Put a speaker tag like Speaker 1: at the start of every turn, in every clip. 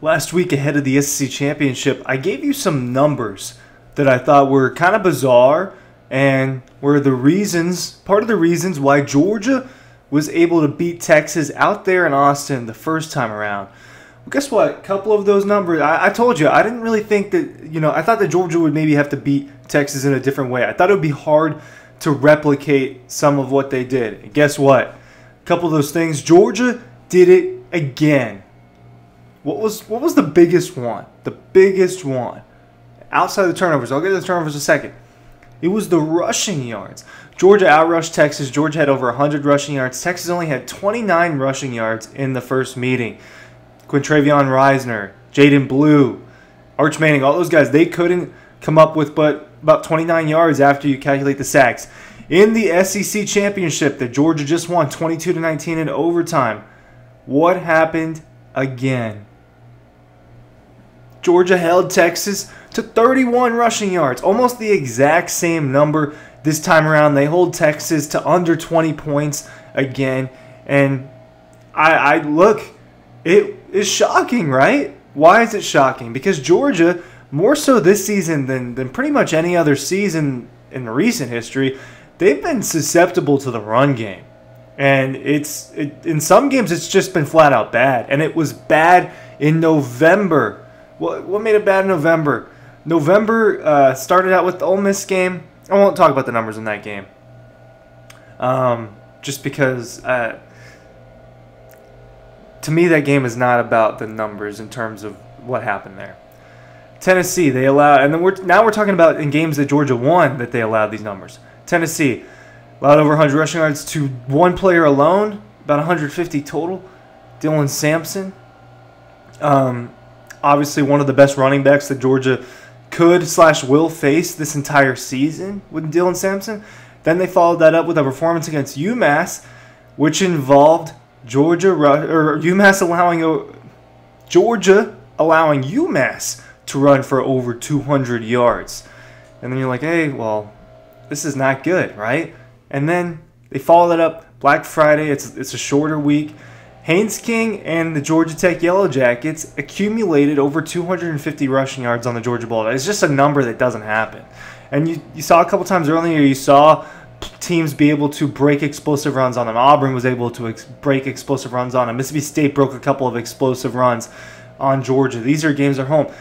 Speaker 1: Last week ahead of the SEC Championship, I gave you some numbers that I thought were kind of bizarre and were part of the reasons why Georgia was able to beat Texas out there in Austin the first time around. Well, guess what? A couple of those numbers, I told you, I didn't really think that, I thought that Georgia would maybe have to beat Texas in a different way. I thought it would be hard to replicate some of what they did. And guess what? A couple of those things, Georgia did it again. What was the biggest one? The biggest one. Outside the turnovers. I'll get to the turnovers in a second. It was the rushing yards. Georgia outrushed Texas. Georgia had over 100 rushing yards. Texas only had 29 rushing yards in the first meeting. Quintravion Reisner, Jaden Blue, Arch Manning, all those guys, they couldn't come up with but about 29 yards after you calculate the sacks. In the SEC Championship that Georgia just won 22-19 in overtime, what happened again? Georgia held Texas to 31 rushing yards, almost the exact same number this time around. They hold Texas to under 20 points again. And I look, it is shocking, right? Why is it shocking? Because Georgia, more so this season than pretty much any other season in recent history, they've been susceptible to the run game. And in some games, it's just been flat out bad. And it was bad in November. What made it bad in November? November started out with the Ole Miss game. I won't talk about the numbers in that game. Just because, to me, that game is not about the numbers in terms of what happened there. Tennessee, they allowed, and then now we're talking about in games that Georgia won that they allowed these numbers. Tennessee allowed over 100 rushing yards to one player alone, about 150 total. Dylan Sampson. Obviously, one of the best running backs that Georgia could/will face this entire season with Dylan Sampson. Then they followed that up with a performance against UMass, which involved Georgia allowing UMass to run for over 200 yards. And then you're like, hey, well, this is not good, right? And then they follow that up Black Friday. It's a shorter week. Haynes King and the Georgia Tech Yellow Jackets accumulated over 250 rushing yards on the Georgia Bulldogs. It's just a number that doesn't happen. And you saw a couple times earlier, you saw teams be able to break explosive runs on them. Auburn was able to break explosive runs on them. Mississippi State broke a couple of explosive runs on Georgia. These are games at home.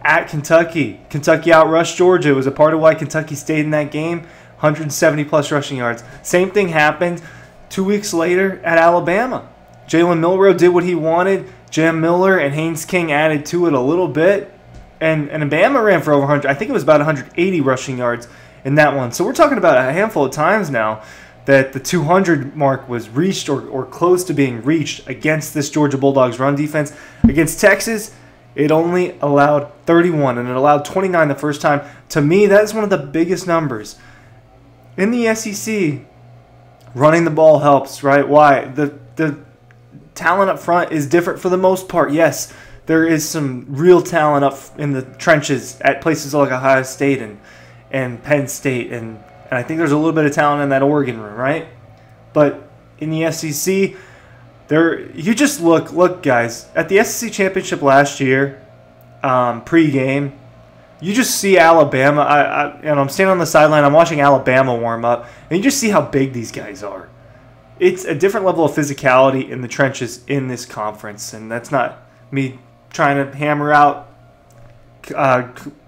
Speaker 1: At Kentucky outrushed Georgia. It was a part of why Kentucky stayed in that game. 170-plus rushing yards. Same thing happened 2 weeks later at Alabama. Jalen Milroe did what he wanted. Jam Miller and Haynes King added to it a little bit. And Bama ran for over 100. I think it was about 180 rushing yards in that one. So we're talking about a handful of times now that the 200 mark was reached or close to being reached against this Georgia Bulldogs run defense. Against Texas, it only allowed 31, and it allowed 29 the first time. To me, that is one of the biggest numbers. In the SEC, running the ball helps, right? Why? The talent up front is different for the most part. Yes, there is some real talent up in the trenches at places like Ohio State and Penn State, and I think there's a little bit of talent in that Oregon room, right? But in the SEC, you just look, guys, at the SEC Championship last year, pre-game, you just see Alabama. I'm standing on the sideline. I'm watching Alabama warm up, and you just see how big these guys are. It's a different level of physicality in the trenches in this conference, and that's not me trying to hammer out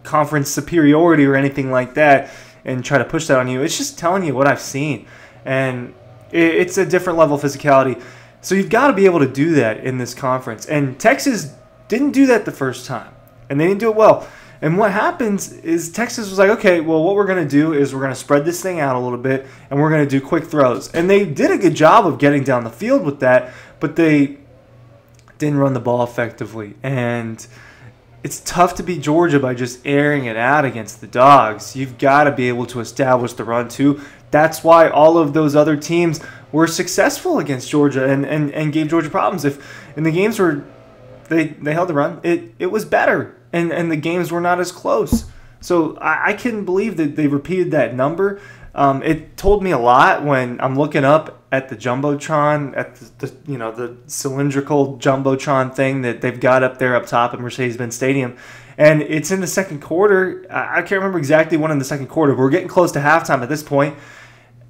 Speaker 1: conference superiority or anything like that and try to push that on you. It's just telling you what I've seen, and it's a different level of physicality. So you've got to be able to do that in this conference, and Texas didn't do that the first time, and they didn't do it well. And what happens is Texas was like, okay, well, what we're going to do is we're going to spread this thing out a little bit, and we're going to do quick throws. And they did a good job of getting down the field with that, but they didn't run the ball effectively. And it's tough to beat Georgia by just airing it out against the Dogs. You've got to be able to establish the run, too. That's why all of those other teams were successful against Georgia and gave Georgia problems. If in the games where they held the run, it was better. And the games were not as close. So I couldn't believe that they repeated that number. It told me a lot when I'm looking up at the Jumbotron, at the cylindrical Jumbotron thing that they've got up there up top at Mercedes-Benz Stadium. And it's in the second quarter. I can't remember exactly when in the second quarter. We're getting close to halftime at this point.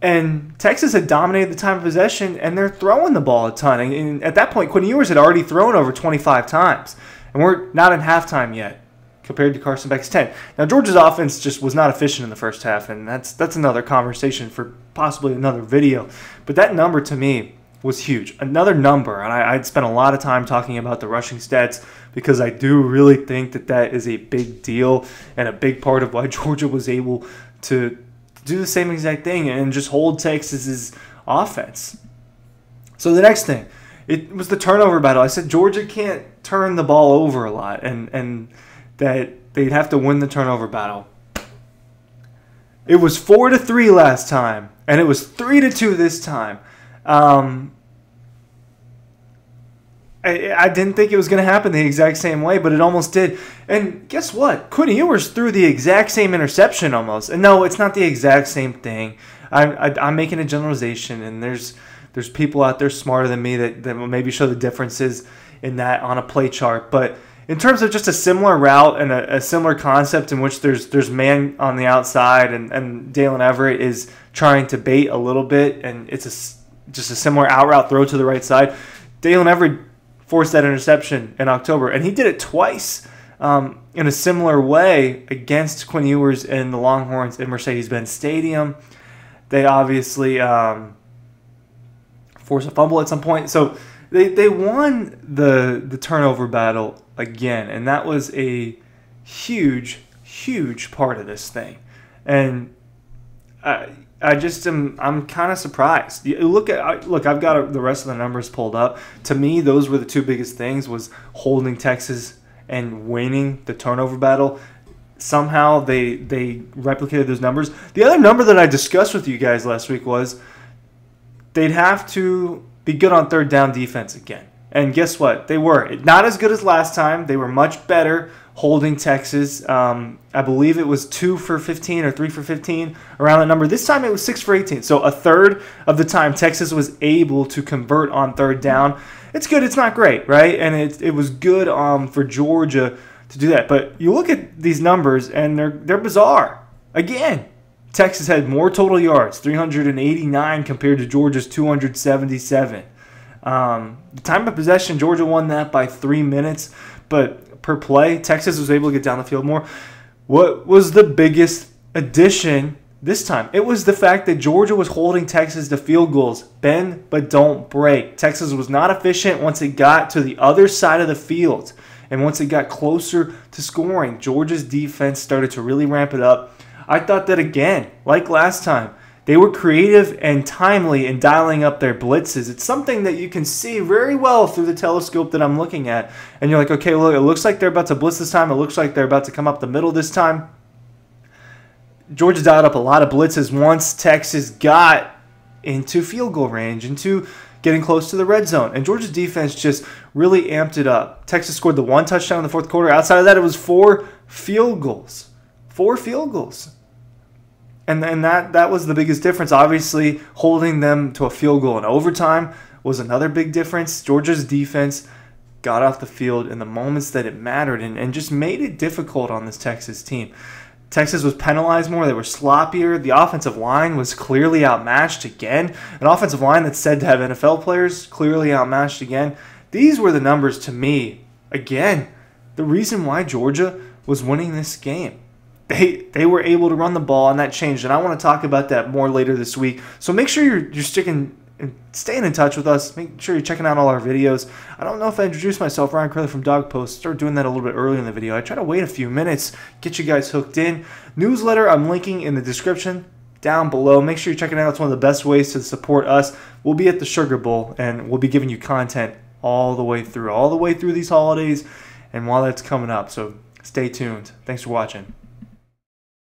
Speaker 1: And Texas had dominated the time of possession, and they're throwing the ball a ton. And at that point, Quinn Ewers had already thrown over 25 times. And we're not in halftime yet compared to Carson Beck's 10. Now, Georgia's offense just was not efficient in the first half, and that's another conversation for possibly another video. But that number to me was huge. Another number, and I'd spent a lot of time talking about the rushing stats because I do really think that is a big deal and a big part of why Georgia was able to do the same exact thing and just hold Texas's offense. So the next thing, it was the turnover battle. I said Georgia can't turn the ball over a lot, and that they'd have to win the turnover battle. It was 4-3 last time, and it was 3-2 this time. I didn't think it was going to happen the exact same way, but it almost did. And guess what? Quinn Ewers threw the exact same interception almost. And no, it's not the exact same thing. I'm making a generalization, and there's people out there smarter than me that will maybe show the differences in that on a play chart. But in terms of just a similar route and a similar concept in which there's man on the outside and Dalen Everett is trying to bait a little bit, and it's just a similar out route throw to the right side. Dalen Everett forced that interception in October, and he did it twice in a similar way against Quinn Ewers and the Longhorns in Mercedes-Benz Stadium. They obviously forced a fumble at some point. So they won the turnover battle again, and that was a huge, huge part of this thing. And I'm kind of surprised. Look, I've got the rest of the numbers pulled up. To me, those were the two biggest things: was holding Texas and winning the turnover battle. Somehow they replicated those numbers. The other number that I discussed with you guys last week was they'd have to be good on third down defense again. And guess what? They were. Not as good as last time. They were much better holding Texas. I believe it was 2 for 15 or 3 for 15, around that number. This time it was 6 for 18. So a third of the time Texas was able to convert on third down. It's good. It's not great, right? And it was good for Georgia to do that. But you look at these numbers, and they're bizarre. Again, Texas had more total yards, 389 compared to Georgia's 277. The time of possession, Georgia won that by 3 minutes, but per play, Texas was able to get down the field more. What was the biggest addition this time? It was the fact that Georgia was holding Texas to field goals. Bend but don't break. Texas was not efficient once it got to the other side of the field. And once it got closer to scoring, Georgia's defense started to really ramp it up. I thought that, again, like last time, they were creative and timely in dialing up their blitzes. It's something that you can see very well through the telescope that I'm looking at. And you're like, okay, look, it looks like they're about to blitz this time. It looks like they're about to come up the middle this time. Georgia dialed up a lot of blitzes once Texas got into field goal range, into getting close to the red zone. And Georgia's defense just really amped it up. Texas scored the 1 touchdown in the fourth quarter. Outside of that, it was 4 field goals. 4 field goals. And that was the biggest difference. Obviously, holding them to a field goal in overtime was another big difference. Georgia's defense got off the field in the moments that it mattered and just made it difficult on this Texas team. Texas was penalized more. They were sloppier. The offensive line was clearly outmatched again. An offensive line that's said to have NFL players clearly outmatched again. These were the numbers to me. Again, the reason why Georgia was winning this game. They were able to run the ball, and that changed. And I want to talk about that more later this week. So make sure you're sticking and staying in touch with us. Make sure you're checking out all our videos. I don't know if I introduced myself. Ryan Curley from Dawg Post. Start doing that a little bit early in the video. I try to wait a few minutes, get you guys hooked in. Newsletter I'm linking in the description down below. Make sure you're checking it out. It's one of the best ways to support us. We'll be at the Sugar Bowl, and we'll be giving you content all the way through these holidays and while that's coming up. So stay tuned. Thanks for watching.